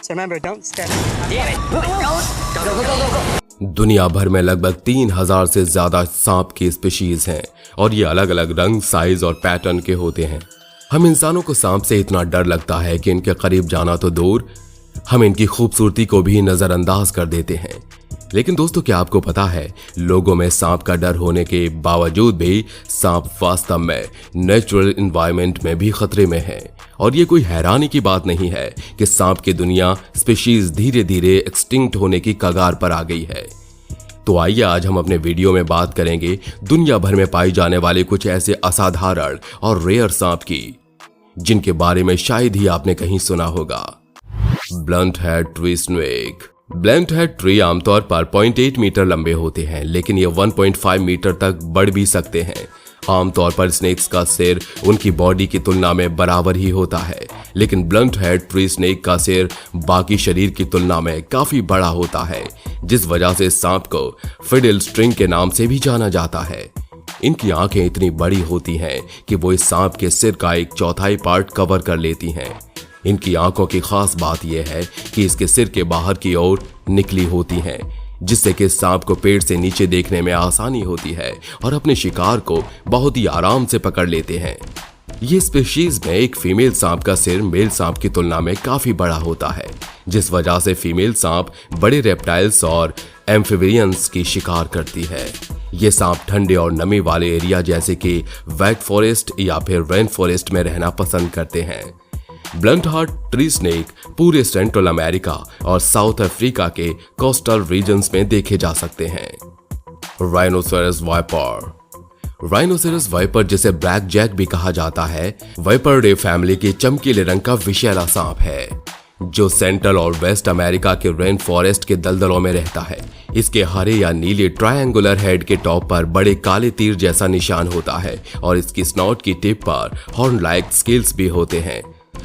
Remember, don't step. Damn it! Go. दुनिया भर में लगभग 3000 से ज्यादा सांप की स्पीशीज हैं और ये अलग अलग रंग, साइज और पैटर्न के होते हैं। हम इंसानों को सांप से इतना डर लगता है कि इनके करीब जाना तो दूर, हम इनकी खूबसूरती को भी नजरअंदाज कर देते हैं। लेकिन दोस्तों, क्या आपको पता है, लोगों में सांप का डर होने के बावजूद भी सांप वास्तव में नेचुरल एनवायरनमेंट में भी खतरे में है। और ये कोई हैरानी की बात नहीं है कि सांप की दुनिया स्पीशीज धीरे धीरे एक्सटिंक्ट होने की कगार पर आ गई है। तो आइए आज हम अपने वीडियो में बात करेंगे दुनिया भर में पाई जाने वाले कुछ ऐसे असाधारण और रेयर सांप की, जिनके बारे में शायद ही आपने कहीं सुना होगा। Blunt head tree snake. Blunt head tree आमतौर पर 0.8 मीटर लंबे होते हैं, लेकिन ये 1.5 मीटर तक बढ़ भी सकते हैं। आमतौर पर स्नेक्स का सिर उनकी बॉडी की तुलना में बराबर ही होता है, लेकिन ब्लंट हेड ट्री स्नेक का सिर बाकी शरीर की तुलना में काफी बड़ा होता है, जिस वजह से सांप को फिडल स्ट्रिंग के नाम से भी जाना जाता है। इनकी आंखें इतनी बड़ी होती हैं कि वो इस सांप के सिर का 1/4 पार्ट कवर कर लेती हैं। इनकी आंखों की खास बात यह है कि इसके सिर के बाहर की ओर निकली होती हैं, जिससे कि सांप को पेड़ से नीचे देखने में आसानी होती है और अपने शिकार को बहुत ही आराम से पकड़ लेते हैं। ये स्पीशीज में एक फीमेल सांप का सिर मेल सांप की तुलना में काफी बड़ा होता है, जिस वजह से फीमेल सांप बड़े रेप्टाइल्स और एम्फिबियंस की शिकार करती है। ये सांप ठंडे और नमी वाले एरिया जैसे कि वेट फॉरेस्ट या फिर रेन फॉरेस्ट में रहना पसंद करते हैं। ब्लंट हेड ट्री स्नेक पूरे सेंट्रल अमेरिका और साउथ अफ्रीका के कोस्टल रीजन्स में देखे जा सकते हैं। Rhinoceros viper. राइनोसेरस वाइपर, जिसे ब्लैक जैक भी कहा जाता है, वाइपरडे फैमिली के चमकीले रंग का विषैला सांप है, जो सेंट्रल और वेस्ट अमेरिका के रेन फॉरेस्ट के दलदलों में रहता है। इसके हरे या नीले ट्रायंगुलर हेड के टॉप पर बड़े काले तीर जैसा निशान होता है और इसकी स्नॉट की टिप पर हॉर्न लाइक स्केल्स भी होते हैं।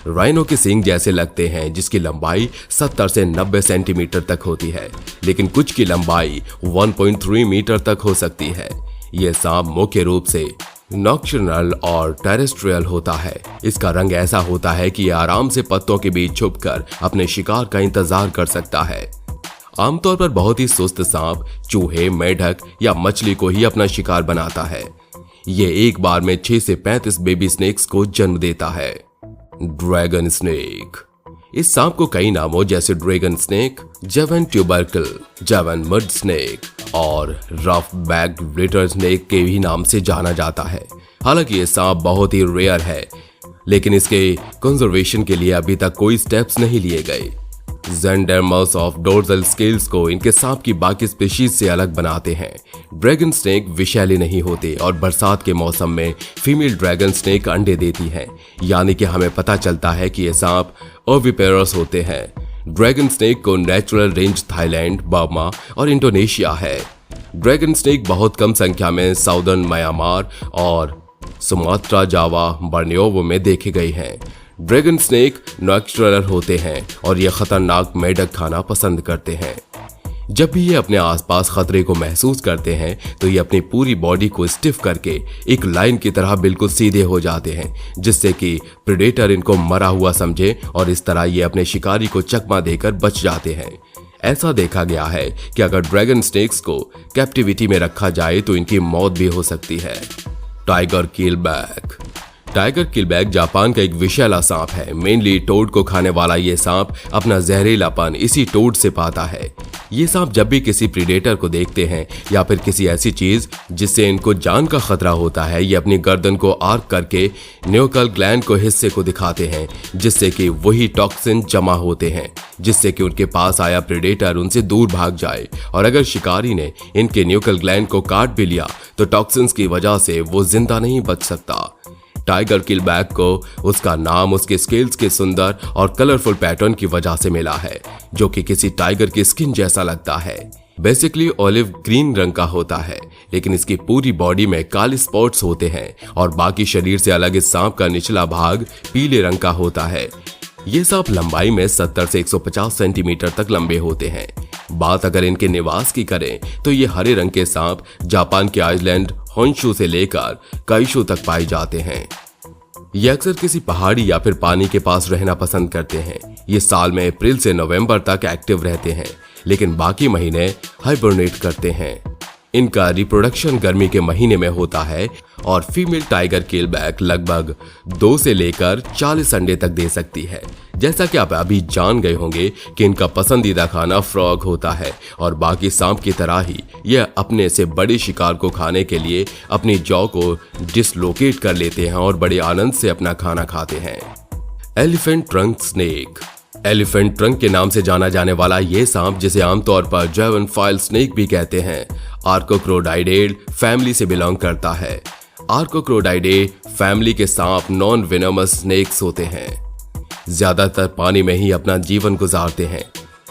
राइनो के सींग जैसे लगते हैं, जिसकी लंबाई 70 से 90 सेंटीमीटर तक होती है, लेकिन कुछ की लंबाई 1.3 मीटर तक हो सकती है। यह सांप मुख्य रूप से नॉक्टर्नल और टेरेस्ट्रियल होता है। इसका रंग ऐसा होता है कि यह आराम से पत्तों के बीच छुपकर अपने शिकार का इंतजार कर सकता है। आमतौर पर बहुत ही सुस्त सांप चूहे, मेढक या मछली को ही अपना शिकार बनाता है। यह एक बार में 6 से 35 बेबी स्नेक्स को जन्म देता है। Dragon snake. इस सांप को कई नामों जैसे ड्रैगन स्नेक, जेवन ट्यूबरकल, जेवन मड स्नेक और रफ बैक्ड ग्लिटर स्नेक के भी नाम से जाना जाता है। हालांकि ये सांप बहुत ही रेयर है, लेकिन इसके कंजर्वेशन के लिए अभी तक कोई स्टेप्स नहीं लिए गए। ज़ेंडरमस ऑफ डोर्सल स्केल्स को इनके सांप की बाकी स्पीशीज से अलग बनाते हैं। ड्रैगन स्नेक विषैले नहीं होते और बरसात के मौसम में फीमेल ड्रैगन स्नेक अंडे देती हैं, यानी कि हमें पता चलता है कि ये सांप ओविपेरस होते हैं। ड्रैगन स्नेक को नेचुरल रेंज थाईलैंड, बर्मा और इंडोनेशिया है। ड्रैगन स्नेक बहुत कम संख्या में साउदर्न म्यांमार और सुमात्रा, जावा, बर्नियोवो में देखे गए हैं। ड्रैगन स्नेक नॉक्टर्नल होते हैं और ये खतरनाक मेढक खाना पसंद करते हैं। जब भी ये अपने आसपास खतरे को महसूस करते हैं तो ये अपनी पूरी बॉडी को स्टिफ करके एक लाइन की तरह बिल्कुल सीधे हो जाते हैं, जिससे कि प्रेडेटर इनको मरा हुआ समझे और इस तरह ये अपने शिकारी को चकमा देकर बच जाते हैं। ऐसा देखा गया है कि अगर ड्रैगन स्नेक्स को कैप्टिविटी में रखा जाए तो इनकी मौत भी हो सकती है। टाइगर किलबैक। टाइगर किलबैक जापान का एक विषैला सांप है। मेनली टोड को खाने वाला ये सांप अपना जहरीलापन इसी टोड से पाता है। ये सांप जब भी किसी प्रीडेटर को देखते हैं या फिर किसी ऐसी चीज जिससे इनको जान का खतरा होता है, ये अपनी गर्दन को आर्क करके न्यूकल ग्लैंड को हिस्से को दिखाते हैं, जिससे कि वही टॉक्सिन जमा होते हैं, जिससे कि उनके पास आया प्रेडेटर उनसे दूर भाग जाए। और अगर शिकारी ने इनके न्यूकल ग्लैंड को काट भी लिया तो टॉक्सिन्स की वजह से वो जिंदा नहीं बच सकता। टाइगर किलबैक को उसका नाम उसके स्केल्स के सुंदर और कलरफुल पैटर्न की वजह से मिला है, जो कि किसी टाइगर की स्किन जैसा लगता है। बेसिकली ऑलिव ग्रीन रंग का होता है, लेकिन इसकी पूरी बॉडी में काले स्पॉट्स होते हैं और बाकी शरीर से अलग इस सांप का निचला भाग पीले रंग का होता है। ये सांप लंबाई में 70 से 150 सेंटीमीटर तक लंबे होते हैं। बात अगर इनके निवास की करें तो ये हरे रंग के सांप जापान के आइलैंड होन्शु से लेकर काइशु तक पाए जाते हैं। ये अक्सर किसी पहाड़ी या फिर पानी के पास रहना पसंद करते हैं। ये साल में अप्रैल से नवंबर तक एक्टिव रहते हैं, लेकिन बाकी महीने हाइबरनेट करते हैं। इनका रिप्रोडक्शन गर्मी के महीने में होता है और फीमेल टाइगर केलबैक लगभग 2 से लेकर 40 अंडे तक दे सकती है। जैसा कि आप अभी जान गए होंगे कि इनका पसंदीदा खाना फ्रॉग होता है और बाकी सांप की तरह ही यह अपने से बड़े शिकार को खाने के लिए अपनी जॉ को डिसलोकेट कर लेते हैं और बड़े आनंद से अपना खाना खाते हैं। Elephant trunk snake. Elephant trunk के नाम से जाना जाने वाला यह सांप, जिसे आमतौर पर ड्रैगनफ्लाई स्नेक भी कहते हैं, आर्कोक्रोडाइडे फैमिली से बिलोंग करता है। आर्कोक्रोडाइडे फैमिली के सांप नॉन वेनमस स्नेक्स होते हैं, ज्यादातर पानी में ही अपना जीवन गुजारते हैं।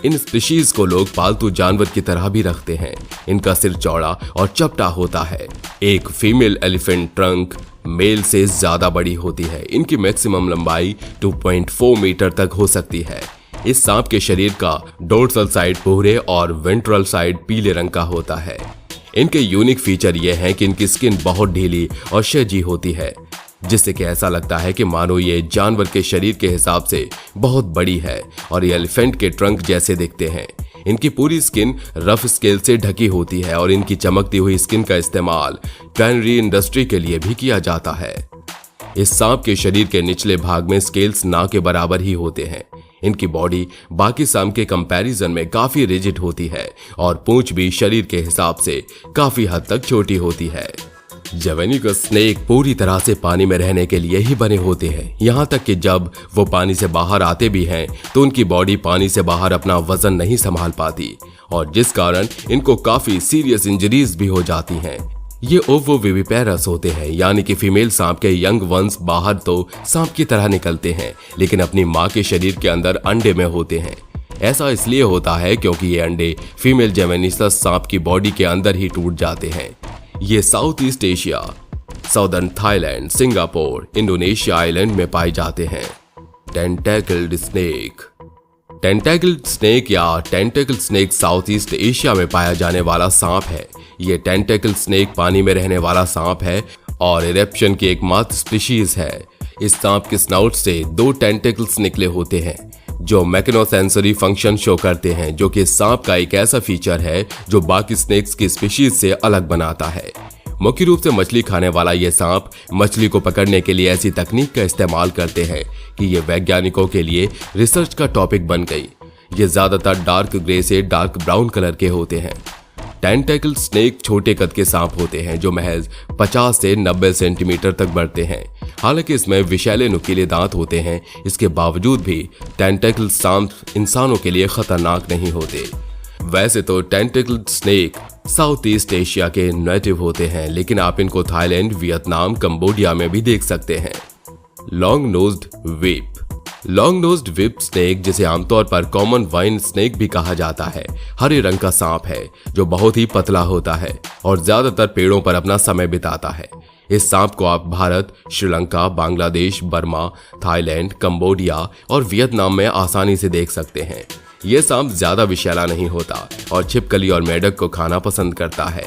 इन स्पीशीज को लोग पालतू जानवर की तरह भी रखते हैं। इनका सिर चौड़ा और चपटा होता है। एक फीमेल एलिफेंट ट्रंक मेल से ज्यादा बड़ी होती है। इनकी मैक्सिमम लंबाई 2.4 मीटर तक हो सकती है। इस सांप के शरीर का डोर्सल साइड भूरे और वेंट्रल साइड पीले रंग का होता है। इनके यूनिक फीचर ये हैं कि इनकी स्किन बहुत ढीली और शेजी होती है, जिससे कि ऐसा लगता है कि मानो ये जानवर के शरीर के हिसाब से बहुत बड़ी है और ये एलिफेंट के ट्रंक जैसे दिखते हैं। इनकी पूरी स्किन रफ स्केल से ढकी होती है और इनकी चमकती हुई स्किन का इस्तेमाल टैनरी इंडस्ट्री के लिए भी किया जाता है। इस सांप के शरीर के निचले भाग में स्केल्स ना के बराबर ही होते हैं। इनकी बॉडी बाकी सांप के कंपैरिजन में काफी रिजिड होती है और पूंछ भी शरीर के हिसाब से काफी हद तक छोटी होती है। जवेनिकस स्नेक पूरी तरह से पानी में रहने के लिए ही बने होते हैं। यहाँ तक कि जब वो पानी से बाहर आते भी हैं तो उनकी बॉडी पानी से बाहर अपना वजन नहीं संभाल पाती और जिस कारण इनको काफी सीरियस इंजरीज भी हो जाती हैं। ये ओवोविविपेरस होते हैं, यानी कि फीमेल सांप के यंग वंस बाहर तो सांप की तरह निकलते हैं, लेकिन अपनी माँ के शरीर के अंदर अंडे में होते हैं। ऐसा इसलिए होता है क्योंकि ये अंडे फीमेल जेवेनिकस सांप की बॉडी के अंदर ही टूट जाते हैं। ये south east Asia, southern Thailand, Singapore, Indonesia island में पाए जाते हैं। टेंटेकल्ड स्नेक। टेंटेकल्ड स्नेक या tentacle snake south east Asia में पाया जाने वाला सांप है। ये टेंटेकल स्नेक पानी में रहने वाला सांप है और इरेप्शन की एकमात्र स्पीशीज है। इस सांप के स्नाउट से 2 टेंटेकल्स निकले होते हैं जो मैकेनोसेंसरी फंक्शन शो करते हैं, जो कि सांप का एक ऐसा फीचर है जो बाकी स्नेक्स की स्पीशीज से अलग बनाता है। मुख्य रूप से मछली खाने वाला यह सांप मछली को पकड़ने के लिए ऐसी तकनीक का इस्तेमाल करते हैं कि ये वैज्ञानिकों के लिए रिसर्च का टॉपिक बन गई। ये ज्यादातर डार्क ग्रे से डार्क ब्राउन कलर के होते हैं। टेंटेकल स्नेक छोटे कद के सांप होते हैं जो महज 50 से 90 सेंटीमीटर तक बढ़ते हैं। हालांकि इसमें विषैले नुकीले दांत होते हैं, इसके बावजूद भी टेंटेकल सांप इंसानों के लिए खतरनाक नहीं होते। वैसे तो tentacle snake south east Asia के नेटिव होते हैं, लेकिन आप इनको थाईलैंड, वियतनाम, कंबोडिया में भी देख सकते हैं। Long nosed whip. Long nosed whip snake, जिसे आमतौर पर कॉमन वाइन स्नेक भी कहा जाता है, हरे रंग का सांप है जो बहुत ही पतला होता है और ज्यादातर पेड़ों पर अपना समय बिताता है। इस सांप को आप Bharat, Sri Lanka, Bangladesh, Burma, Thailand, Cambodia और वियतनाम में आसानी से देख सकते हैं। यह सांप ज्यादा विषैला नहीं होता और छिपकली और मेढक को खाना पसंद करता है।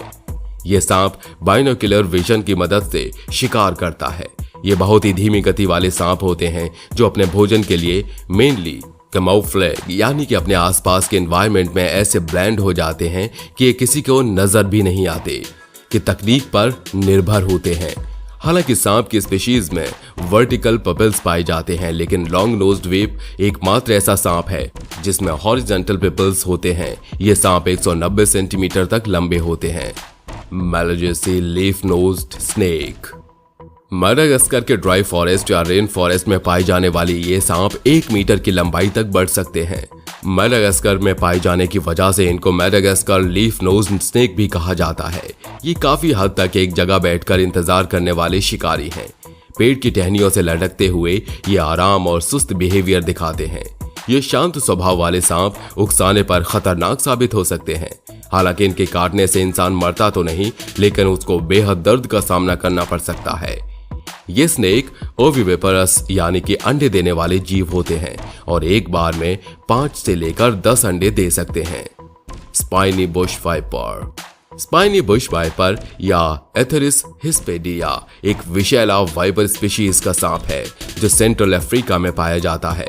यह सांप बाइनोक्यूलर विजन की मदद से शिकार करता है। ये बहुत ही धीमी गति वाले सांप होते हैं जो अपने भोजन के लिए मेनली कैमोफ्लेज यानी कि अपने आसपास के एनवायरनमेंट में ऐसे ब्लेंड हो जाते हैं कि ये किसी को नजर भी नहीं आते कि तकनीक पर निर्भर होते हैं। हालांकि सांप की स्पीशीज में वर्टिकल पपिल्स पाए जाते हैं, लेकिन लॉन्ग नोज्ड विप एकमात्र ऐसा सांप है जिसमें हॉरिजॉन्टल पपिल्स होते हैं। ये सांप 190 सेंटीमीटर तक लंबे होते हैं। मैलाजेसी लीफ नोज्ड स्नेक। माडागास्कर के ड्राई फॉरेस्ट या रेन फॉरेस्ट में पाई जाने वाली ये सांप 1 मीटर की लंबाई तक बढ़ सकते हैं। माडागास्कर में पाए जाने की वजह से इनको माडागास्कर लीफ नोज्ड स्नेक भी कहा जाता है। ये काफी हद तक एक जगह बैठकर इंतजार करने वाले शिकारी हैं। पेड़ की टहनियों से लटकते हुए ये आराम और सुस्त बिहेवियर दिखाते हैं। ये शांत स्वभाव वाले सांप उकसाने पर खतरनाक साबित हो सकते हैं। हालांकि इनके काटने से इंसान मरता तो नहीं, लेकिन उसको बेहद दर्द का सामना करना पड़ सकता है। ये स्नेक ओविविपेरस यानी कि अंडे देने वाले जीव होते हैं और एक बार में 5 से लेकर 10 अंडे दे सकते हैं। Spiny bush viper. Spiny bush viper या एथेरिस हिस्पेडिया एक विशैला वाइपर स्पीशीज का सांप है जो सेंट्रल अफ्रीका में पाया जाता है।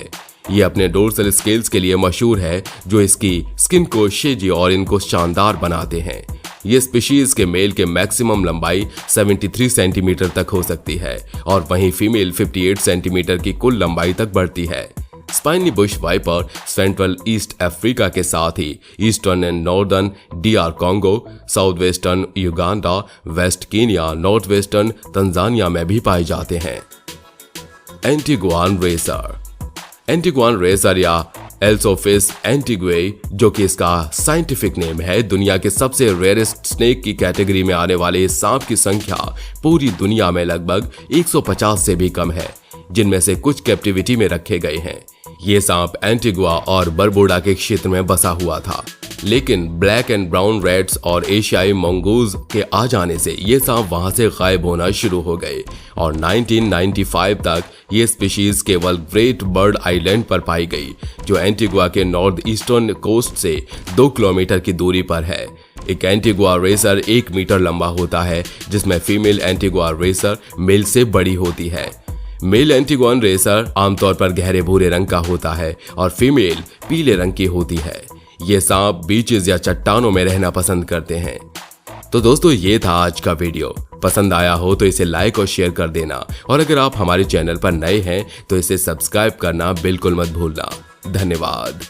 ये अपने डोर्सल स्केल्स के लिए मशहूर है जो इसकी स्किन को शेजी और इनको शानदार बनाते हैं। ये स्पीशीज के मेल के मैक्सिमम लंबाई 73 सेंटीमीटर तक हो सकती है और वहीं फीमेल 58 सेंटीमीटर की कुल लंबाई तक बढ़ती है। Spiny bush viper central east Africa के साथ ही eastern and northern DR Congo, south western Uganda, west Kenya, north western Tanzania में भी पाए जाते हैं। एंटीगुआन रेसर। एंटीगुआन रेसर या एल्सोफिस एंटीग्वे, जो कि इसका साइंटिफिक नेम है, दुनिया के सबसे रेयरेस्ट स्नेक की कैटेगरी में आने वाले इस सांप की संख्या पूरी दुनिया में लगभग 150 से भी कम है, जिनमें से कुछ कैप्टिविटी में रखे गए हैं। ये सांप एंटीगुआ और बरबुडा के क्षेत्र में बसा हुआ था, लेकिन ब्लैक एंड ब्राउन रैट्स और एशियाई मंगूज के आ जाने से ये सांप वहां से गायब होना शुरू हो गए और 1995 तक ये स्पीशीज केवल ग्रेट बर्ड आइलैंड पर पाई गई, जो एंटीगुआ के नॉर्थ ईस्टर्न कोस्ट से 2 किलोमीटर की दूरी पर है। एक एंटीगुआ रेसर 1 मीटर लंबा होता है, जिसमें फीमेल एंटीगुआ रेसर मेल से बड़ी होती है। मेल एंटीगुआन रेसर आमतौर पर गहरे भूरे रंग का होता है और फीमेल पीले रंग की होती है। ये सांप बीचेस या चट्टानों में रहना पसंद करते हैं। तो दोस्तों, ये था आज का वीडियो। पसंद आया हो तो इसे लाइक और शेयर कर देना और अगर आप हमारे चैनल पर नए हैं तो इसे सब्सक्राइब करना बिल्कुल मत भूलना। धन्यवाद।